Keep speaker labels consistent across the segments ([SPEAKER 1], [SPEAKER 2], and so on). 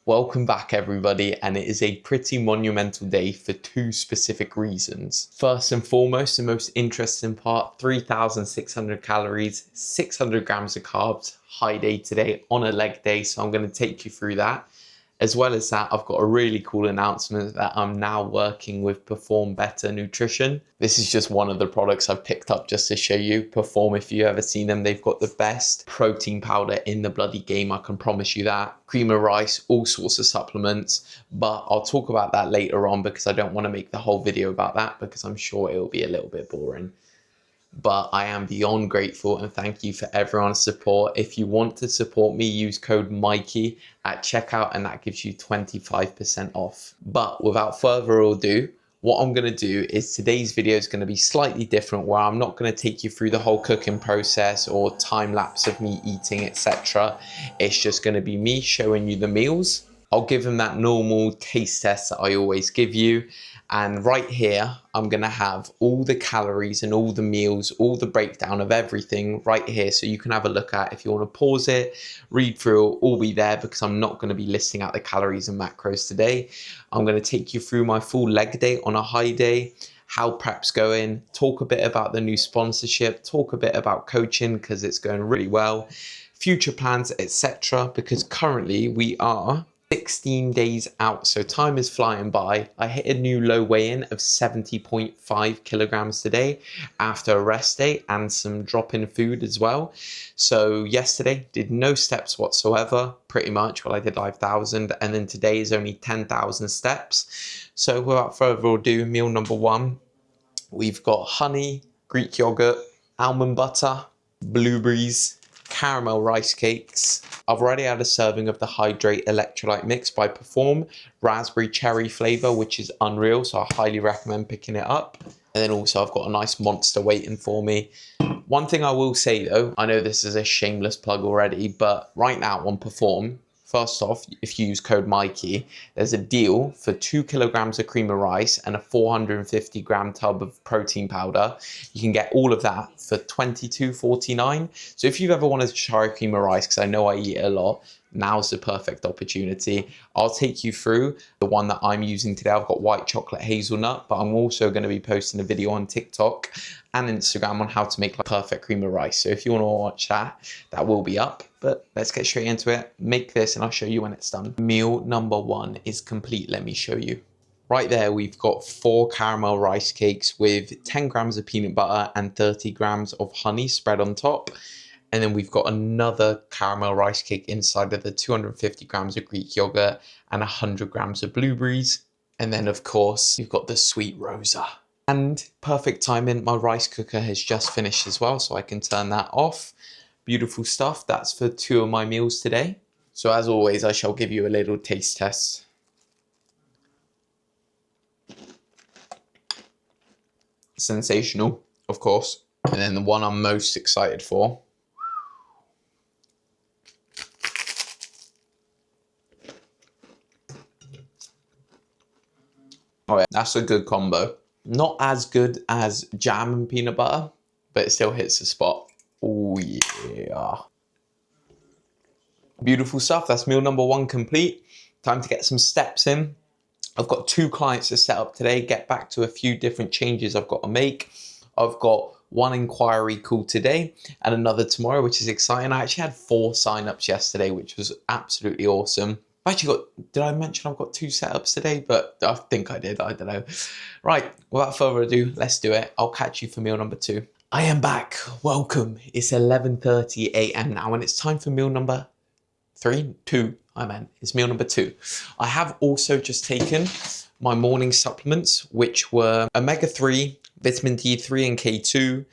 [SPEAKER 1] Welcome back everybody, and it is a pretty monumental day for two specific reasons. First and foremost, the most interesting part, 3,600 calories, 600 grams of carbs, high day today on a leg day, so I'm going to take you through that. As well as that, I've got a really cool announcement that I'm now working with Perform Better Nutrition. This is just one of the products I've picked up just to show you. Perform, if you've ever seen them, they've got the best protein powder in the bloody game, I can promise you that. Cream of rice, all sorts of supplements, but I'll talk about that later on because I don't want to make the whole video about that because I'm sure it'll be a little bit boring. But I am beyond grateful and thank you for everyone's support. If you want to support me, use code Mikey at checkout and that gives you 25% off. But without further ado, what I'm going to do is today's video is going to be slightly different, where I'm not going to take you through the whole cooking process or time lapse of me eating, etc. It's just going to be me showing you the meals. I'll give them that normal taste test that I always give you. And right here, I'm going to have all the calories and all the meals, all the breakdown of everything right here. So you can have a look at, if you want to pause it, read through, all be there because I'm not going to be listing out the calories and macros today. I'm going to take you through my full leg day on a high day, how prep's going, talk a bit about the new sponsorship, talk a bit about coaching because it's going really well, future plans, etc. Because currently we are 16 days out, so time is flying by. I hit a new low weigh-in of 70.5 kilograms today after a rest day and some drop-in food as well. So yesterday did no steps whatsoever, pretty much. Well, I did 5,000, and then today is only 10,000 steps. So without further ado, meal number one, we've got honey, Greek yogurt, almond butter, blueberries, caramel rice cakes. I've already had a serving of the Hydrate Electrolyte Mix by Perform, raspberry cherry flavor, which is unreal, so I highly recommend picking it up. And then also I've got a nice monster waiting for me. One thing I will say though, I know this is a shameless plug already, but right now on Perform, first off, if you use code Mikey, there's a deal for 2 kilograms of cream of rice and a 450 gram tub of protein powder. You can get all of that for $22.49. So if you've ever wanted to try cream of rice, because I know I eat it a lot, now's the perfect opportunity. I'll take you through the one that I'm using today. I've got white chocolate hazelnut, but I'm also going to be posting a video on TikTok and Instagram on how to make like perfect cream of rice. So if you want to watch that, that will be up. But let's get straight into it. Make this and I'll show you when it's done. Meal number one is complete. Let me show you. Right there, we've got 4 caramel rice cakes with 10 grams of peanut butter and 30 grams of honey spread on top. And then we've got another caramel rice cake inside of the 250 grams of Greek yogurt and 100 grams of blueberries. And then of course, you've got the sweet rosa. And perfect timing, my rice cooker has just finished as well, so I can turn that off. Beautiful stuff. That's for 2 of my meals today. So as always, I shall give you a little taste test. Sensational, of course. And then the one I'm most excited for. Oh yeah, that's a good combo. Not as good as jam and peanut butter, but it still hits the spot. Oh yeah. Beautiful stuff. That's meal number one complete. Time to get some steps in. I've got 2 clients to set up today, get back to a few different changes I've got to make. I've got 1 inquiry call today and another tomorrow, which is exciting. I actually had 4 signups yesterday, which was absolutely awesome. I've actually got, did I mention I've got 2 setups today? But I think I did, I don't know. Right, without further ado, let's do it. I'll catch you for meal number 2. I am back, welcome. It's 11:30 a.m. now and it's time for meal number 2. It's meal number 2. I have also just taken my morning supplements, which were omega-3, vitamin D3 and K2,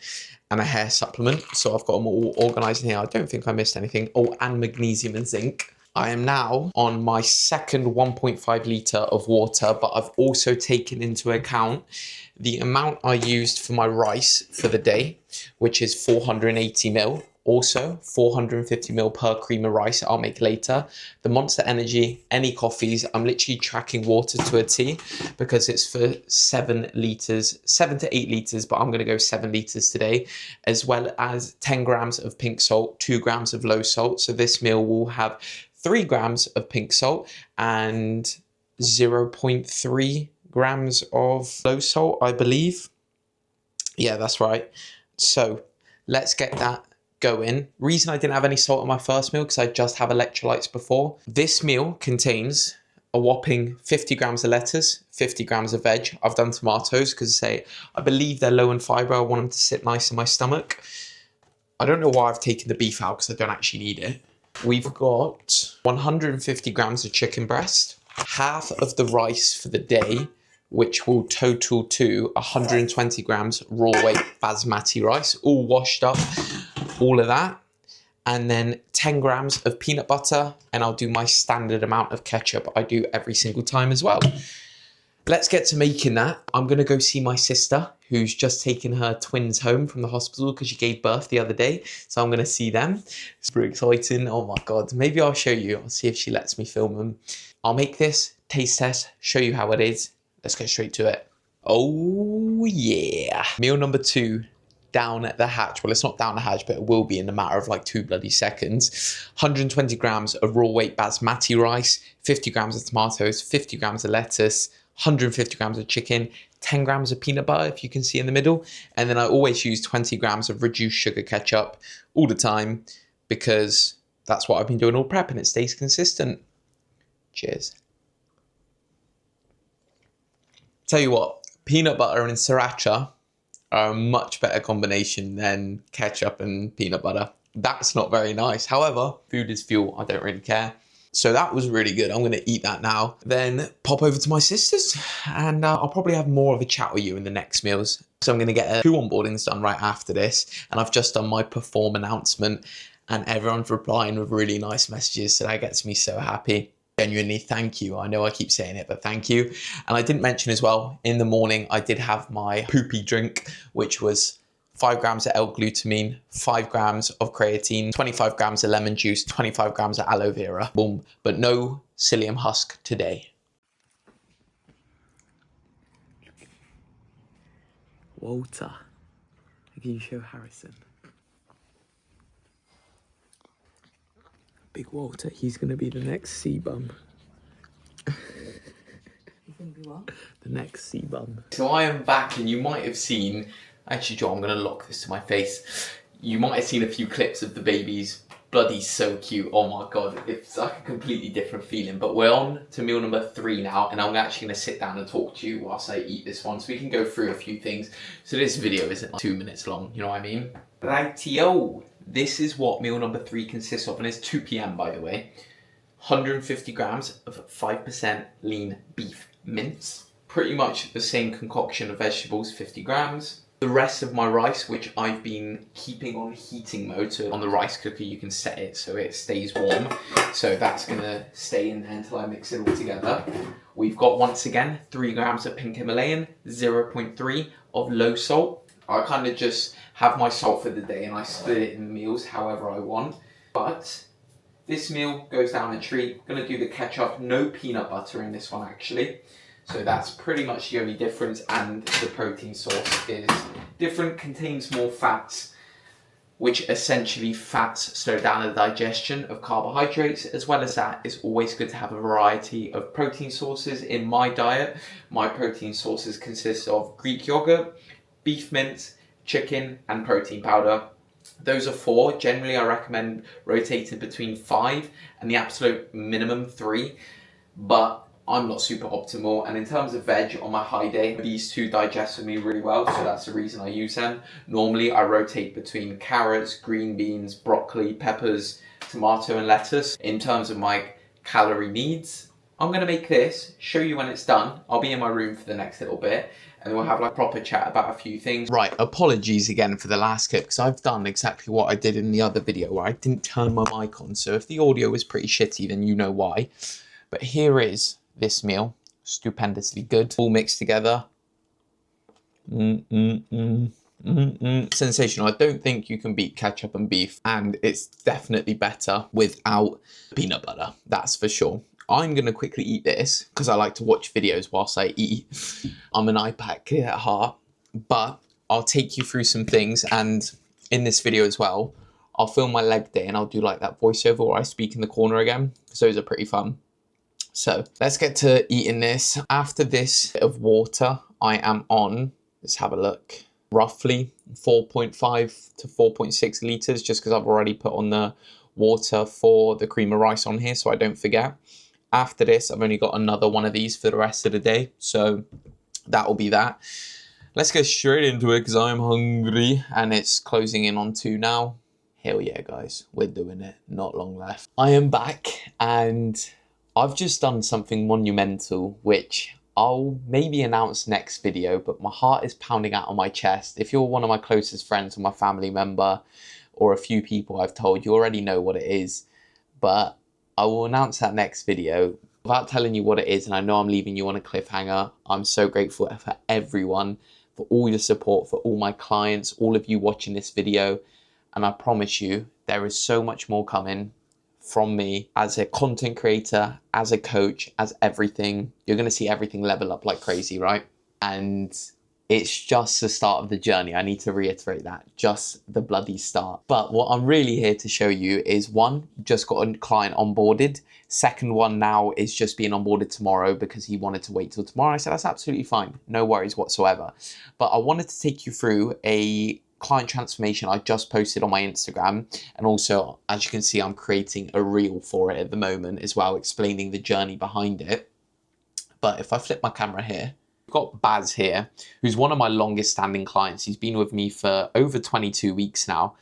[SPEAKER 1] and a hair supplement. So I've got them all organized in here. I don't think I missed anything. Oh, and magnesium and zinc. I am now on my second 1.5 litre of water, but I've also taken into account the amount I used for my rice for the day, which is 480 ml. Also, 450 ml per cream of rice I'll make later. The Monster Energy, any coffees, I'm literally tracking water to a T because it's for 7 litres, 7 to 8 litres, but I'm going to go 7 litres today, as well as 10 grams of pink salt, 2 grams of low salt. So this meal will have 3 grams of pink salt and 0.3 grams of low salt, I believe. Yeah, that's right. So let's get that going. Reason I didn't have any salt on my first meal because I just have electrolytes before. This meal contains a whopping 50 grams of lettuce, 50 grams of veg. I've done tomatoes because I believe they're low in fiber. I want them to sit nice in my stomach. I don't know why I've taken the beef out because I don't actually need it. We've got 150 grams of chicken breast, half of the rice for the day, which will total to 120 grams raw weight basmati rice, all washed up, all of that. And then 10 grams of peanut butter, and I'll do my standard amount of ketchup I do every single time as well. Let's get to making that. I'm gonna go see my sister, who's just taken her twins home from the hospital because she gave birth the other day. So I'm gonna see them. It's pretty exciting. Oh my God, maybe I'll show you. I'll see if she lets me film them. I'll make this taste test, show you how it is. Let's get straight to it. Oh yeah. Meal number 2. Down at the hatch. Well, it's not down the hatch, but it will be in a matter of like 2 bloody seconds. 120 grams of raw weight basmati rice, 50 grams of tomatoes, 50 grams of lettuce, 150 grams of chicken, 10 grams of peanut butter, if you can see in the middle. And then I always use 20 grams of reduced sugar ketchup all the time because that's what I've been doing all prep and it stays consistent. Cheers. Tell you what, peanut butter and sriracha are a much better combination than ketchup and peanut butter. That's not very nice. However, food is fuel. I don't really care. So that was really good. I'm going to eat that now. Then pop over to my sister's and I'll probably have more of a chat with you in the next meals. So I'm going to get 2 onboardings done right after this. And I've just done my perform announcement and everyone's replying with really nice messages. So that gets me so happy. Genuinely, thank you. I know I keep saying it, but thank you. And I didn't mention as well, in the morning, I did have my poopy drink, which was 5 grams of L-glutamine, 5 grams of creatine, 25 grams of lemon juice, 25 grams of aloe vera. Boom. But no psyllium husk today. Walter. Can you show Harrison? Big Walter, he's going to be the next C-bum.
[SPEAKER 2] He's going to be what?
[SPEAKER 1] The next C-bum. So I am back and you might have seen, actually Joe, I'm going to lock this to my face. You might have seen a few clips of the babies. Bloody so cute. Oh my God, it's like a completely different feeling. But we're on to meal number 3 now and I'm actually going to sit down and talk to you whilst I eat this one so we can go through a few things. So this video isn't like 2 minutes long, you know what I mean? Rightio. This is what meal number 3 consists of, and it's 2 p.m. by the way. 150 grams of 5% lean beef mince. Pretty much the same concoction of vegetables, 50 grams. The rest of my rice, which I've been keeping on heating mode, so on the rice cooker you can set it so it stays warm. So that's gonna stay in there until I mix it all together. We've got, once again, 3 grams of pink Himalayan, 0.3 of low salt. I kind of just have my salt for the day and I split it in meals however I want. But this meal goes down a treat. I'm gonna do the ketchup, no peanut butter in this one actually. So that's pretty much the only difference, and the protein source is different, contains more fats, which essentially fats slow down the digestion of carbohydrates. As well as that, it's always good to have a variety of protein sources in my diet. My protein sources consist of Greek yogurt, beef mince, chicken and protein powder. Those are 4. Generally I recommend rotating between 5 and the absolute minimum 3, but I'm not super optimal. And in terms of veg, on my high day, these 2 digest for me really well, so that's the reason I use them. Normally I rotate between carrots, green beans, broccoli, peppers, tomato and lettuce. In terms of my calorie needs, I'm gonna make this, show you when it's done. I'll be in my room for the next little bit and then we'll have like a proper chat about a few things. Right, apologies again for the last clip because I've done exactly what I did in the other video where I didn't turn my mic on. So if the audio is pretty shitty, then you know why. But here is this meal, stupendously good, all mixed together. Sensational. I don't think you can beat ketchup and beef, and it's definitely better without peanut butter, that's for sure. I'm going to quickly eat this because I like to watch videos whilst I eat. I'm an iPad kid at heart, but I'll take you through some things, and in this video as well, I'll film my leg day and I'll do like that voiceover where I speak in the corner again, because those are pretty fun. So let's get to eating this. After this bit of water, I am on, let's have a look, roughly 4.5 to 4.6 litres, just because I've already put on the water for the cream of rice on here so I don't forget. After this, I've only got another one of these for the rest of the day, so that will be that. Let's get straight into it because I'm hungry and it's closing in on 2 now. Hell yeah, guys, we're doing it. Not long left. I am back and I've just done something monumental, which I'll maybe announce next video, but my heart is pounding out on my chest. If you're one of my closest friends or my family member or a few people I've told, you already know what it is, but I will announce that next video. Without telling you what it is, and I know I'm leaving you on a cliffhanger, I'm so grateful for everyone, for all your support, for all my clients, all of you watching this video, and I promise you there is so much more coming from me as a content creator, as a coach, as everything. You're going to see everything level up like crazy, right? And it's just the start of the journey. I need to reiterate that, just the bloody start. But what I'm really here to show you is, one, just got a client onboarded. Second one now is just being onboarded tomorrow because he wanted to wait till tomorrow. I said, that's absolutely fine. No worries whatsoever. But I wanted to take you through a client transformation I just posted on my Instagram. And also, as you can see, I'm creating a reel for it at the moment as well, explaining the journey behind it. But if I flip my camera here, I've got Baz here, who's one of my longest standing clients. He's been with me for over 22 weeks now.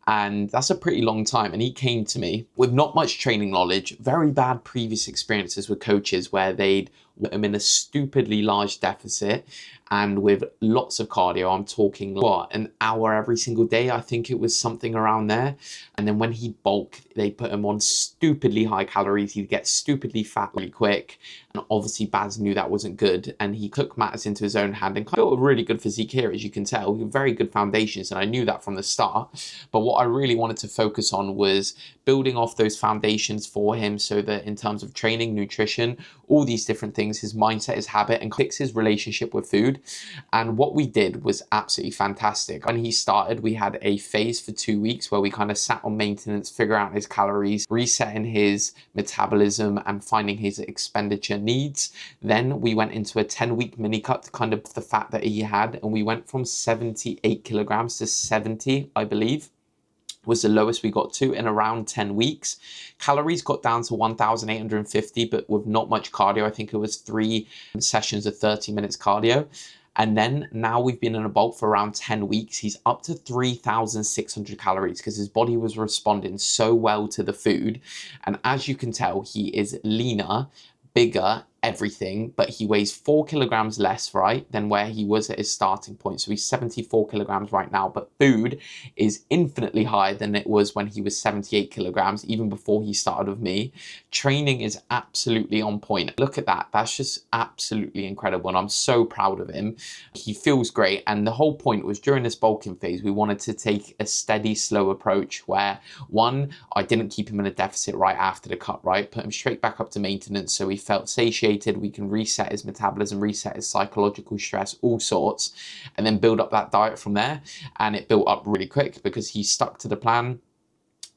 [SPEAKER 1] And that's a pretty long time. And he came to me with not much training knowledge, very bad previous experiences with coaches where they'd put him in a stupidly large deficit and with lots of cardio. I'm talking, what, an hour every single day? I think it was something around there. And then when he'd bulk, they put him on stupidly high calories. He'd get stupidly fat really quick. And obviously Baz knew that wasn't good. And he took matters into his own hand and built a really good physique here, as you can tell. Very good foundations. And I knew that from the start. But what I really wanted to focus on was building off those foundations for him so that in terms of training, nutrition, all these different things, his mindset, his habit, and fix his relationship with food. And what we did was absolutely fantastic. When he started, we had a phase for 2 weeks where we kind of sat on maintenance, figure out his calories, resetting his metabolism and finding his expenditure needs. Then we went into a 10-week mini cut to kind of the fat that he had, and we went from 78 kilograms to 70, I believe, was the lowest we got to in around 10 weeks. Calories got down to 1,850, but with not much cardio. I think it was 3 sessions of 30 minutes cardio. And then now we've been in a bulk for around 10 weeks. He's up to 3,600 calories because his body was responding so well to the food. And as you can tell, he is leaner, bigger, everything, but he weighs 4 kilograms less, right, than where he was at his starting point. So he's 74 kilograms right now, but food is infinitely higher than it was when he was 78 kilograms, even before he started with me. Training is absolutely on point. Look at that. That's just absolutely incredible. And I'm so proud of him. He feels great. And the whole point was during this bulking phase, we wanted to take a steady, slow approach where, one, I didn't keep him in a deficit right after the cut, right? Put him straight back up to maintenance so he felt satiated. We can reset his metabolism, reset his psychological stress, all sorts, and then build up that diet from there. And it built up really quick because he stuck to the plan.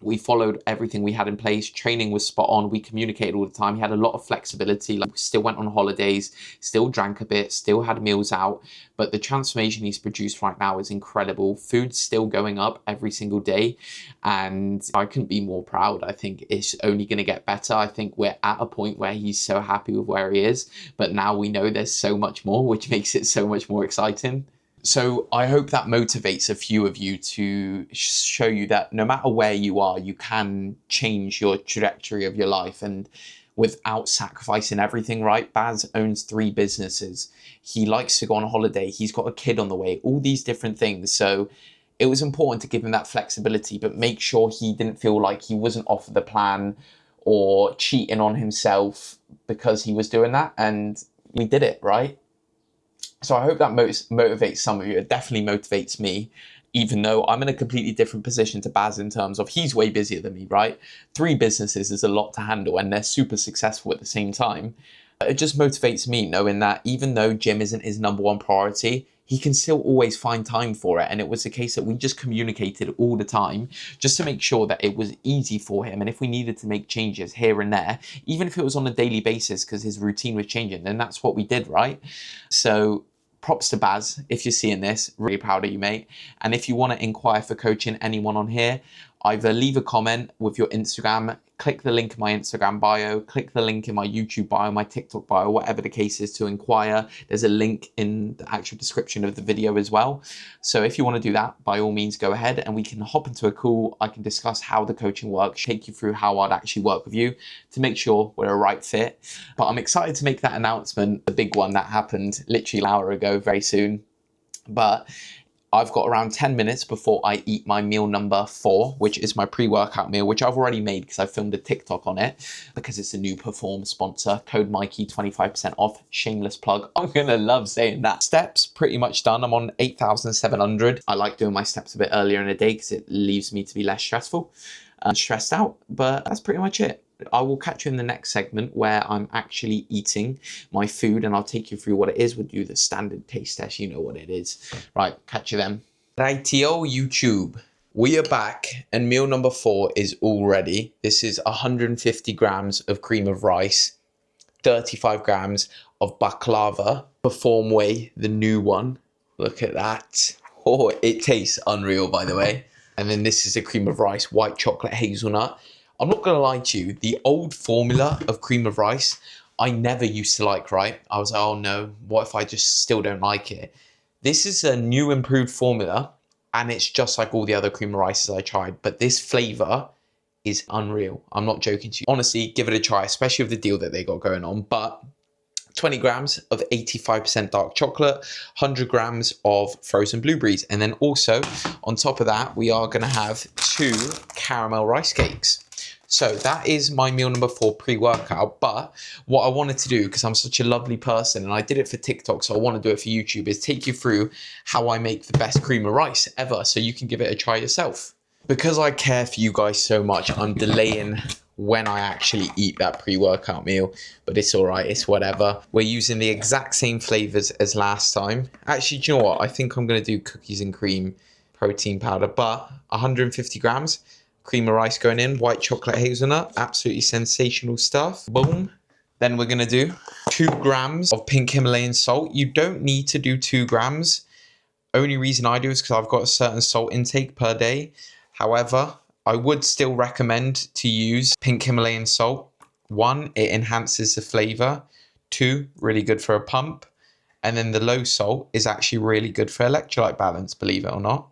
[SPEAKER 1] We followed everything we had in place. Training was spot on. We communicated all the time. He had a lot of flexibility. Like, we still went on holidays, still drank a bit, still had meals out. But the transformation he's produced right now is incredible. Food's still going up every single day. And I couldn't be more proud. I think it's only going to get better. I think we're at a point where he's so happy with where he is. But now we know there's so much more, which makes it so much more exciting. So I hope that motivates a few of you to show you that no matter where you are, you can change your trajectory of your life and without sacrificing everything, right? Baz owns 3 businesses. He likes to go on holiday. He's got a kid on the way, all these different things. So it was important to give him that flexibility, but make sure he didn't feel like he wasn't off the plan or cheating on himself because he was doing that. And we did it, right? So I hope that motivates some of you. It definitely motivates me, even though I'm in a completely different position to Baz in terms of he's way busier than me, right? 3 businesses is a lot to handle and they're super successful at the same time. It just motivates me knowing that even though gym isn't his #1 priority, he can still always find time for it. And it was a case that we just communicated all the time just to make sure that it was easy for him. And if we needed to make changes here and there, even if it was on a daily basis because his routine was changing, then that's what we did, right? So props to Baz, if you're seeing this, really proud of you, mate. And if you want to inquire for coaching anyone on here, either leave a comment with your Instagram, click the link in my Instagram bio, click the link in my YouTube bio, my TikTok bio, whatever the case is to inquire. There's a link in the actual description of the video as well. So if you want to do that, by all means, go ahead and we can hop into a call. I can discuss how the coaching works, take you through how I'd actually work with you to make sure we're a right fit. But I'm excited to make that announcement, the big one that happened literally an hour ago, very soon. But I've got around 10 minutes before I eat my meal number 4, which is my pre-workout meal, which I've already made because I filmed a TikTok on it because it's a new Perform sponsor. Code Mikey, 25% off, shameless plug. I'm gonna love saying that. Steps, pretty much done. I'm on 8,700. I like doing my steps a bit earlier in the day because it leaves me to be less stressful and stressed out, but that's pretty much it. I will catch you in the next segment where I'm actually eating my food and I'll take you through what it is. We'll do the standard taste test. You know what it is. Right, catch you then. Rightio YouTube. We are back and meal number 4 is all ready. This is 150 grams of cream of rice, 35 grams of baklava, Perform Whey, the new one. Look at that. Oh, it tastes unreal, by the way. And then this is a cream of rice, white chocolate hazelnut. I'm not going to lie to you, the old formula of cream of rice, I never used to like, right? I was like, oh no, what if I just still don't like it? This is a new improved formula and it's just like all the other cream of rices I tried, but this flavor is unreal. I'm not joking to you. Honestly, give it a try, especially with the deal that they got going on. But 20 grams of 85% dark chocolate, 100 grams of frozen blueberries. And then also on top of that, we are going to have 2 caramel rice cakes. So that is my meal number 4 pre-workout. But what I wanted to do, because I'm such a lovely person and I did it for TikTok, so I want to do it for YouTube, is take you through how I make the best cream of rice ever so you can give it a try yourself. Because I care for you guys so much, I'm delaying when I actually eat that pre-workout meal, but it's all right, it's whatever. We're using the exact same flavors as last time. Actually, do you know what? I think I'm going to do cookies and cream protein powder, but 150 grams. Cream of rice going in, white chocolate hazelnut, absolutely sensational stuff. Boom. Then we're going to do 2 grams of pink Himalayan salt. You don't need to do 2 grams. Only reason I do is because I've got a certain salt intake per day. However, I would still recommend to use pink Himalayan salt. 1, it enhances the flavor. 2, really good for a pump. And then the low salt is actually really good for electrolyte balance, believe it or not.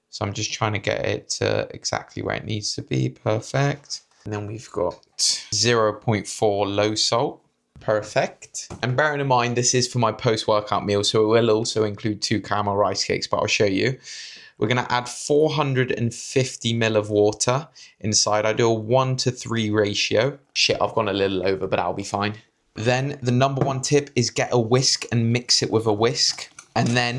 [SPEAKER 1] So I'm just trying to get it to exactly where it needs to be. Perfect. And then we've got 0.4 low salt. Perfect. And bearing in mind, this is for my post-workout meal, so it will also include 2 caramel rice cakes, but I'll show you. We're going to add 450 ml of water inside. I do a 1:3 ratio. Shit, I've gone a little over, but I'll be fine. Then the number 1 tip is get a whisk and mix it with a whisk. And then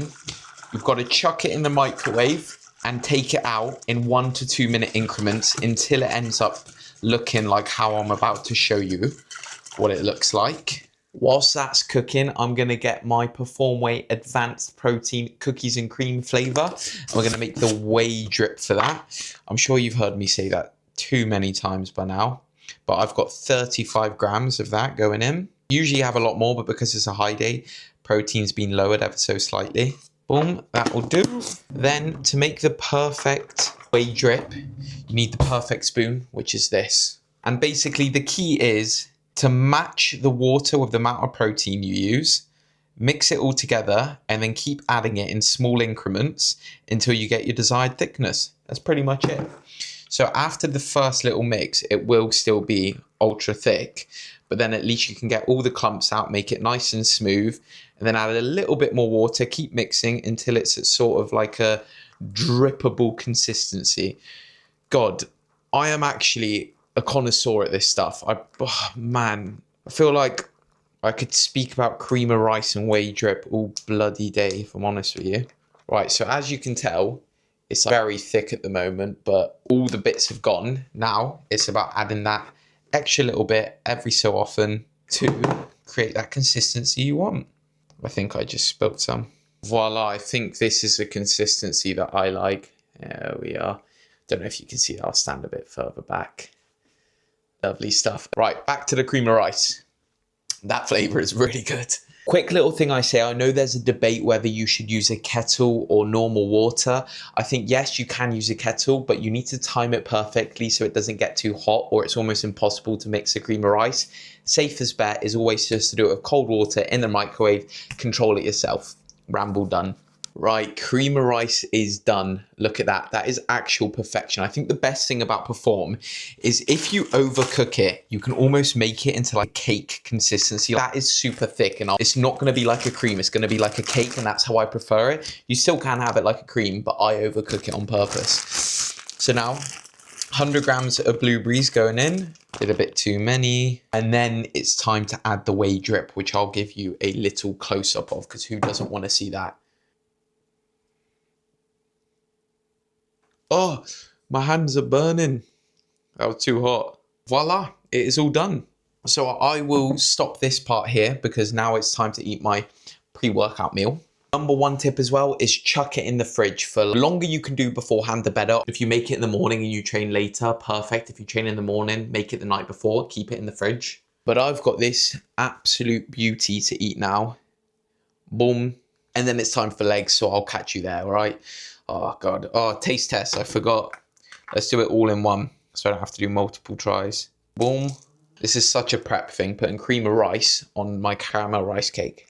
[SPEAKER 1] you've got to chuck it in the microwave and take it out in 1 to 2 minute increments until it ends up looking like how I'm about to show you what it looks like. Whilst that's cooking, I'm going to get my Perform Whey Advanced Protein Cookies and Cream flavor. And we're going to make the whey drip for that. I'm sure you've heard me say that too many times by now, but I've got 35 grams of that going in. Usually you have a lot more, but because it's a high day, protein's been lowered ever so slightly. Boom, that will do. Then to make the perfect whey drip, you need the perfect spoon, which is this. And basically the key is to match the water with the amount of protein you use, mix it all together, and then keep adding it in small increments until you get your desired thickness. That's pretty much it. So after the first little mix, it will still be ultra thick, but then at least you can get all the clumps out, make it nice and smooth, and then add a little bit more water, keep mixing until it's at sort of like a drippable consistency. God, I am actually a connoisseur at this stuff. I feel like I could speak about cream of rice and whey drip all bloody day, if I'm honest with you. Right, so as you can tell, it's very thick at the moment, but all the bits have gone. Now it's about adding that extra little bit every so often to create that consistency you want. I think I just spilled some. Voila, I think this is the consistency that I like. There we are. Don't know if you can see that. I'll stand a bit further back. Lovely stuff. Right, back to the cream of rice. That flavor is really good. Quick little thing I say, I know there's a debate whether you should use a kettle or normal water. I think, yes, you can use a kettle, but you need to time it perfectly so it doesn't get too hot or it's almost impossible to mix the cream of rice. Safest bet is always just to do it with cold water in the microwave. Control it yourself. Ramble done. Right, cream of rice is done. Look at that. That is actual perfection. I think the best thing about Perform is if you overcook it, you can almost make it into like cake consistency. That is super thick and it's not going to be like a cream. It's going to be like a cake, and that's how I prefer it. You still can have it like a cream, but I overcook it on purpose. So now 100 grams of blueberries going in. Did a bit too many. And then it's time to add the whey drip, which I'll give you a little close up of because who doesn't want to see that? Oh, my hands are burning. That was too hot. Voila, it is all done. So I will stop this part here because now it's time to eat my pre-workout meal. Number one tip as well is chuck it in the fridge. For the longer you can do beforehand, the better. If you make it in the morning and you train later, perfect. If you train in the morning, make it the night before, keep it in the fridge. But I've got this absolute beauty to eat now. Boom. And then it's time for legs, so I'll catch you there, all right? Oh, God. Oh, taste test. I forgot. Let's do it all in one so I don't have to do multiple tries. Boom. This is such a prep thing, putting cream of rice on my caramel rice cake.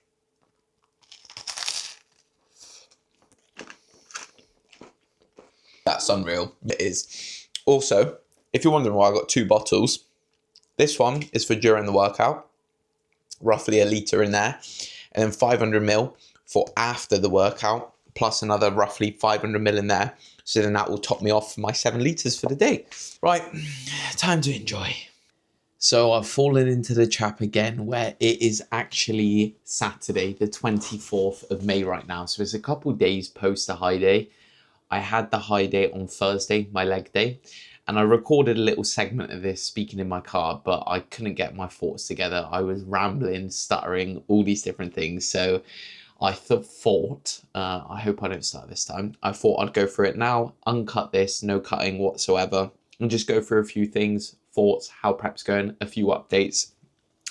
[SPEAKER 1] That's unreal. It is. Also, if you're wondering why I got two bottles, this one is for during the workout, roughly a litre in there, and then 500 ml for after the workout, plus another roughly 500 ml in there. So then that will top me off my 7 litres for the day. Right, time to enjoy. So I've fallen into the trap again where it is actually Saturday, the 24th of May right now. So it's a couple days post the high day. I had the high day on Thursday, my leg day, and I recorded a little segment of this speaking in my car, but I couldn't get my thoughts together. I was rambling, stuttering, all these different things. So I thought, I hope I don't start this time. I thought I'd go through it now, uncut this, no cutting whatsoever, and just go through a few things, thoughts, how prep's going, a few updates,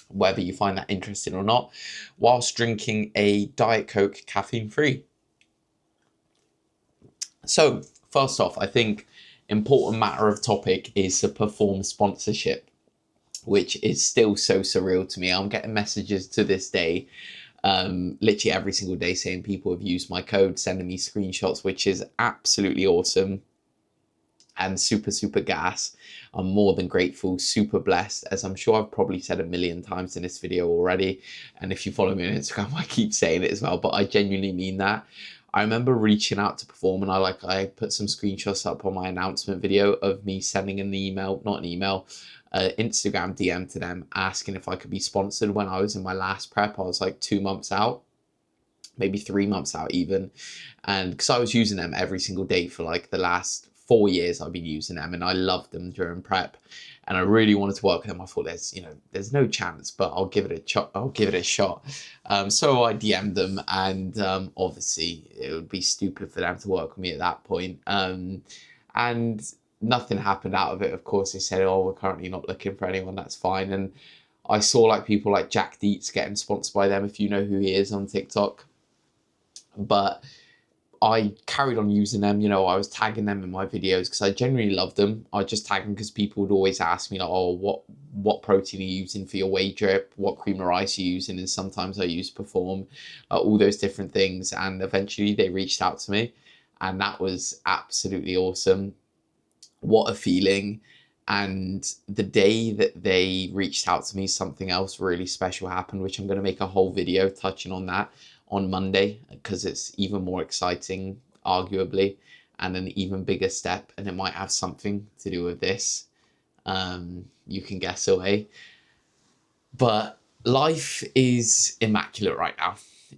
[SPEAKER 1] whether you find that interesting or not, whilst drinking a Diet Coke caffeine-free. So first off, I think important matter of topic is the Perform sponsorship, which is still so surreal to me. I'm getting messages to this day, literally every single day, saying people have used my code, sending me screenshots, which is absolutely awesome and super, super gas. I'm more than grateful, super blessed, as I'm sure I've probably said a million times in this video already. And if you follow me on Instagram, I keep saying it as well, but I genuinely mean that. I remember reaching out to Perform, and I put some screenshots up on my announcement video of me sending an email, not an email, Instagram DM to them asking if I could be sponsored when I was in my last prep. I was like 2 months out, maybe 3 months out even. And because I was using them every single day for like the last 4 years, I've been using them and I loved them during prep. And I really wanted to work with them. I thought there's no chance, but I'll give it a shot. So I DM'd them, and obviously it would be stupid for them to work with me at that point. And nothing happened out of it. Of course, they said, "Oh, we're currently not looking for anyone." That's fine. And I saw like people like Jack Dietz getting sponsored by them, if you know who he is on TikTok. But I carried on using them. I was tagging them in my videos because I genuinely loved them. I just tag them because people would always ask me like, "Oh, what protein are you using for your whey drip? What cream of rice are you using?" And sometimes I use Perform, all those different things. And eventually they reached out to me, and that was absolutely awesome. What a feeling. And the day that they reached out to me, something else really special happened, which I'm going to make a whole video touching on that on Monday, because it's even more exciting, arguably, and an even bigger step, and it might have something to do with this. You can guess away. But life is immaculate right now,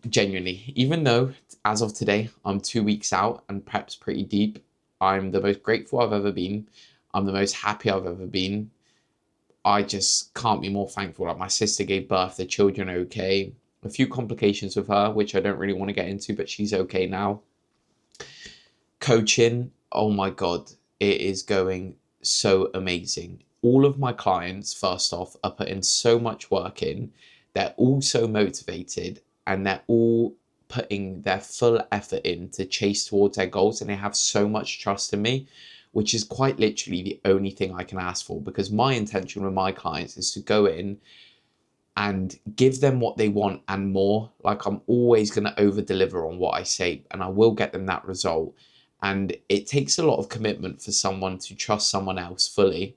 [SPEAKER 1] genuinely. Even though, as of today, I'm 2 weeks out and prep's pretty deep, I'm the most grateful I've ever been. I'm the most happy I've ever been. I just can't be more thankful. Like, my sister gave birth, the children are okay. A few complications with her, which I don't really want to get into, but she's okay now. Coaching, oh my God, it is going so amazing. All of my clients, first off, are putting so much work in. They're all so motivated, and they're all putting their full effort in to chase towards their goals, and they have so much trust in me, which is quite literally the only thing I can ask for, because my intention with my clients is to go in and give them what they want and more. Like, I'm always going to over deliver on what I say, and I will get them that result. And it takes a lot of commitment for someone to trust someone else fully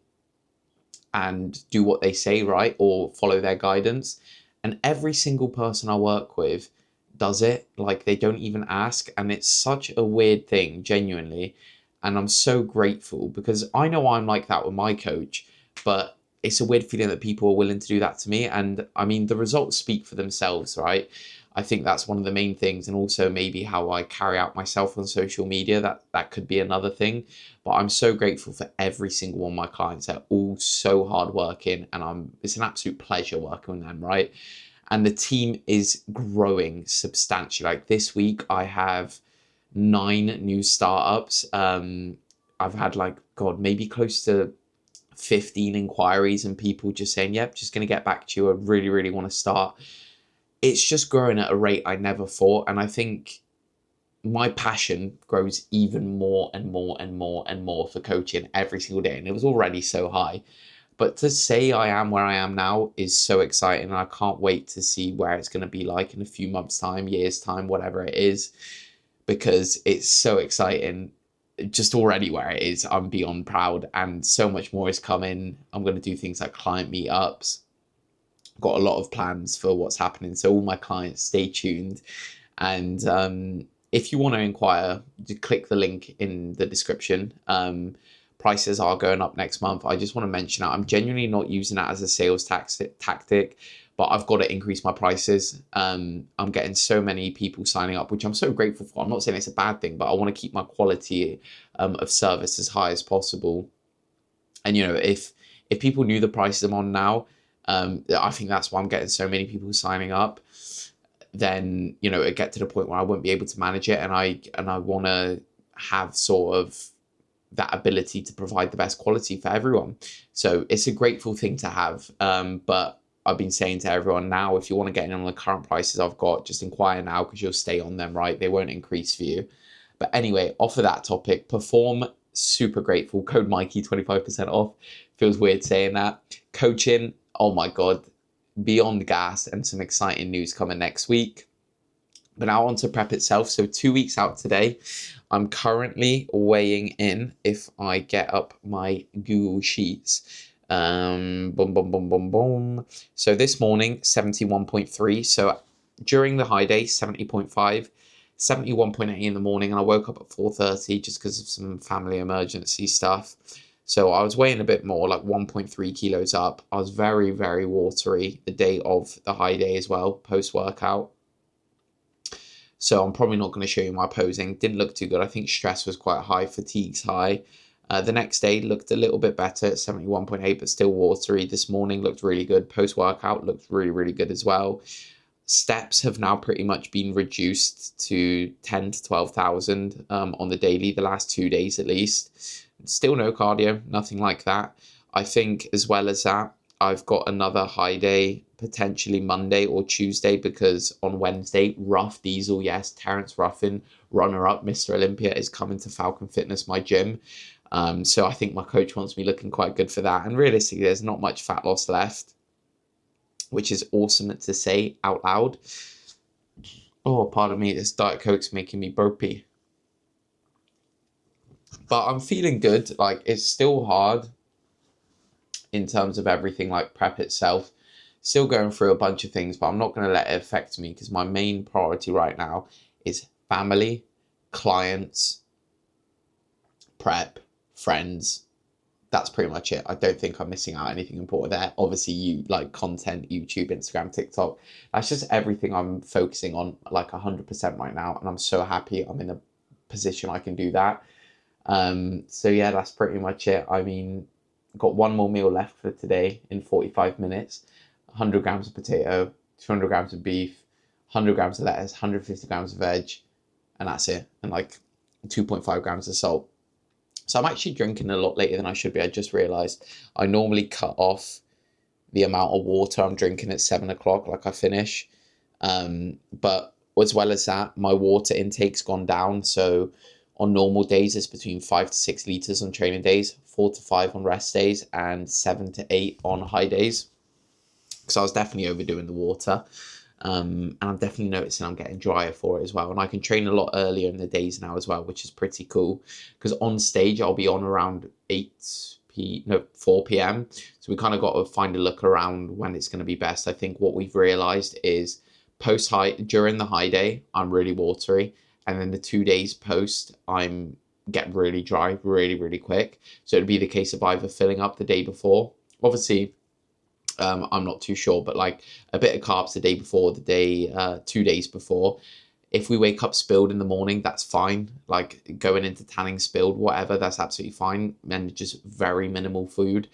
[SPEAKER 1] and do what they say, right? Or follow their guidance. And every single person I work with does it. Like, they don't even ask. And it's such a weird thing, genuinely. And I'm so grateful, because I know I'm like that with my coach, but it's a weird feeling that people are willing to do that to me. And I mean, the results speak for themselves, right? I think that's one of the main things, and also maybe how I carry out myself on social media. That could be another thing. But I'm so grateful for every single one of my clients. They're all so hardworking, and it's an absolute pleasure working with them, right? And the team is growing substantially. Like, this week, I have 9 new startups. I've had, like, God, maybe close to 15 inquiries, and people just saying, yep, just going to get back to you. I really, really want to start. It's just growing at a rate I never thought. And I think my passion grows even more and more and more and more for coaching every single day. And it was already so high. But to say I am where I am now is so exciting. And I can't wait to see where it's going to be like in a few months' time, years' time, whatever it is, because it's so exciting. Just already where it is, I'm beyond proud, and so much more is coming. I'm going to do things like client meetups. Got a lot of plans for what's happening, so all my clients, stay tuned. And if you want to inquire, click the link in the description. Prices are going up next month. I just want to mention that I'm genuinely not using that as a sales tactic, but I've got to increase my prices. I'm getting so many people signing up, which I'm so grateful for. I'm not saying it's a bad thing, but I want to keep my quality of service as high as possible. And if people knew the prices I'm on now, I think that's why I'm getting so many people signing up. Then it get to the point where I won't be able to manage it, and I want to have sort of that ability to provide the best quality for everyone. So it's a grateful thing to have. But I've been saying to everyone now, if you want to get in on the current prices I've got, just inquire now, because you'll stay on them, right? They won't increase for you. But anyway, off of that topic, Perform, super grateful. Code Mikey, 25% off. Feels weird saying that. Coaching, oh my God, beyond gas, and some exciting news coming next week. But now on to prep itself. So 2 weeks out today. I'm currently weighing in, if I get up my Google Sheets. Boom, boom, boom, boom, boom. So this morning, 71.3. So during the high day, 70.5. 71.8 in the morning, and I woke up at 4:30 just because of some family emergency stuff. So I was weighing a bit more, like 1.3 kilos up. I was very, very watery the day of the high day as well, post-workout. So I'm probably not going to show you my posing. Didn't look too good. I think stress was quite high, fatigue's high. The next day looked a little bit better at 71.8, but still watery. This morning looked really good. Post-workout looked really, really good as well. Steps have now pretty much been reduced to 10 to 12,000 on the daily, the last 2 days at least. Still no cardio, nothing like that. I think as well as that, I've got another high day, potentially Monday or Tuesday, because on Wednesday, Ruff Diesel, yes, Terence Ruffin, runner-up, Mr. Olympia, is coming to Falcon Fitness, my gym. So I think my coach wants me looking quite good for that. And realistically, there's not much fat loss left, which is awesome to say out loud. Oh, pardon me, this Diet Coke's making me burpy. But I'm feeling good. Like, it's still hard in terms of everything, like prep itself. Still going through a bunch of things, but I'm not going to let it affect me, because my main priority right now is family, clients, prep, friends. That's pretty much it. I don't think I'm missing out anything important there. Obviously, you like content, YouTube, Instagram, TikTok. That's just everything I'm focusing on, like 100% right now. And I'm so happy I'm in a position I can do that. So yeah, that's pretty much it. I mean, got one more meal left for today in 45 minutes. 100 grams of potato, 200 grams of beef, 100 grams of lettuce, 150 grams of veg, and that's it. And like 2.5 grams of salt. So I'm actually drinking a lot later than I should be. I just realized I normally cut off the amount of water I'm drinking at 7 o'clock, like I finish. But as well as that, my water intake's gone down. So on normal days, it's between 5 to 6 liters on training days, 4 to 5 on rest days, and 7 to 8 on high days. Because I was definitely overdoing the water. And I'm definitely noticing I'm getting drier for it as well. And I can train a lot earlier in the days now as well, which is pretty cool. Because on stage, I'll be on around 4 p.m. So we kind of got to find a look around when it's going to be best. I think what we've realized is during the high day, I'm really watery. And then the 2 days post, I'm get really dry really, really quick. So it'd be the case of either filling up the day before. Obviously, I'm not too sure, but like a bit of carbs the day before, 2 days before. If we wake up spilled in the morning, that's fine. Like going into tanning spilled, whatever, that's absolutely fine. And just very minimal food.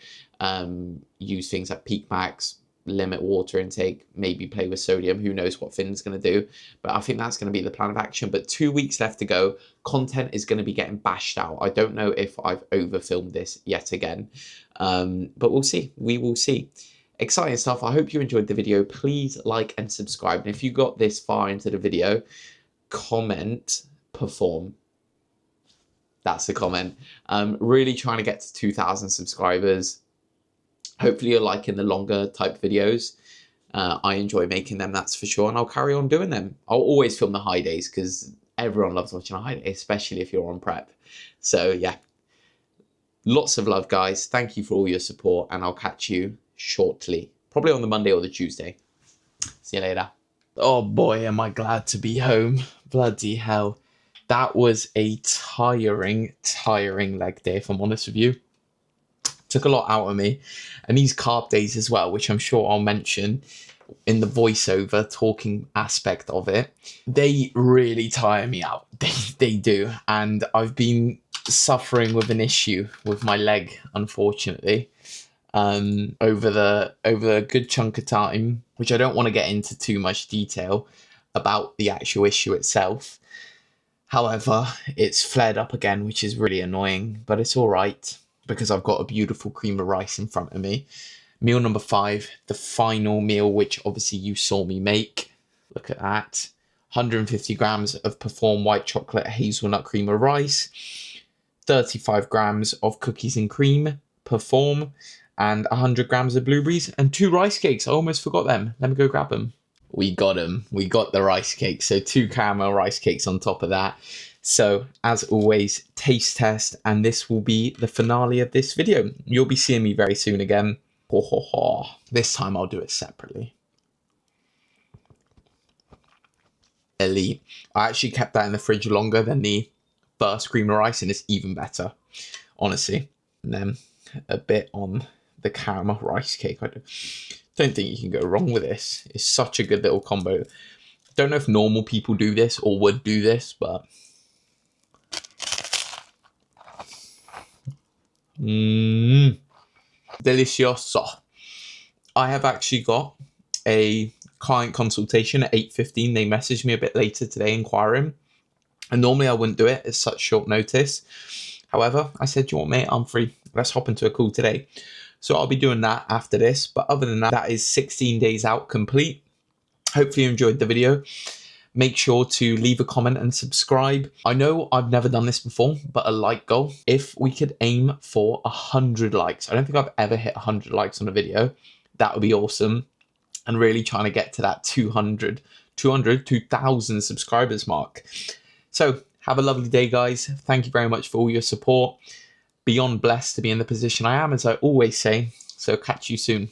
[SPEAKER 1] Use things like Peak Max, limit water intake, maybe play with sodium. Who knows what Finn's going to do. But I think that's going to be the plan of action. But 2 weeks left to go. Content is going to be getting bashed out. I don't know if I've over-filmed this yet again. But we'll see. We will see. Exciting stuff. I hope you enjoyed the video. Please like and subscribe. And if you got this far into the video, comment perform. That's the comment. Really trying to get to 2,000 subscribers. Hopefully you're liking the longer type videos. I enjoy making them, that's for sure. And I'll carry on doing them. I'll always film the high days because everyone loves watching a high day, especially if you're on prep. So yeah, lots of love, guys. Thank you for all your support, and I'll catch you shortly, probably on the Monday or the Tuesday. See you later. Oh boy, am I glad to be home. Bloody hell. That was a tiring leg day, if I'm honest with you. Took a lot out of me. And these carb days as well, which I'm sure I'll mention in the voiceover talking aspect of it, they really tire me out. They do. And I've been suffering with an issue with my leg, unfortunately. Over a good chunk of time, which I don't want to get into too much detail about the actual issue itself. However, it's flared up again, which is really annoying, but it's all right because I've got a beautiful cream of rice in front of me. Meal number 5, the final meal, which obviously you saw me make. Look at that. 150 grams of Perform white chocolate hazelnut cream of rice, 35 grams of cookies and cream, Perform, and 100 grams of blueberries, and 2 rice cakes. I almost forgot them. Let me go grab them. We got them. We got the rice cakes. So 2 caramel rice cakes on top of that. So as always, taste test, and this will be the finale of this video. You'll be seeing me very soon again. Ho, ho, ho. This time I'll do it separately. Elite. I actually kept that in the fridge longer than the first cream of rice, and it's even better, honestly. And then a bit on the caramel rice cake. I don't think you can go wrong with this. It's such a good little combo. Don't know if normal people do this or would do this, but delicioso. I have actually got a client consultation at 8:15. They messaged me a bit later today inquiring, and normally I wouldn't do it at such short notice. However, I said, "Do you want, mate? I'm free. Let's hop into a call today." So I'll be doing that after this. But other than that, that is 16 days out complete. Hopefully you enjoyed the video. Make sure to leave a comment and subscribe. I know I've never done this before, but a like goal. If we could aim for 100 likes. I don't think I've ever hit 100 likes on a video. That would be awesome. And really trying to get to that 2,000 subscribers mark. So have a lovely day, guys. Thank you very much for all your support. Beyond blessed to be in the position I am, as I always say. So catch you soon.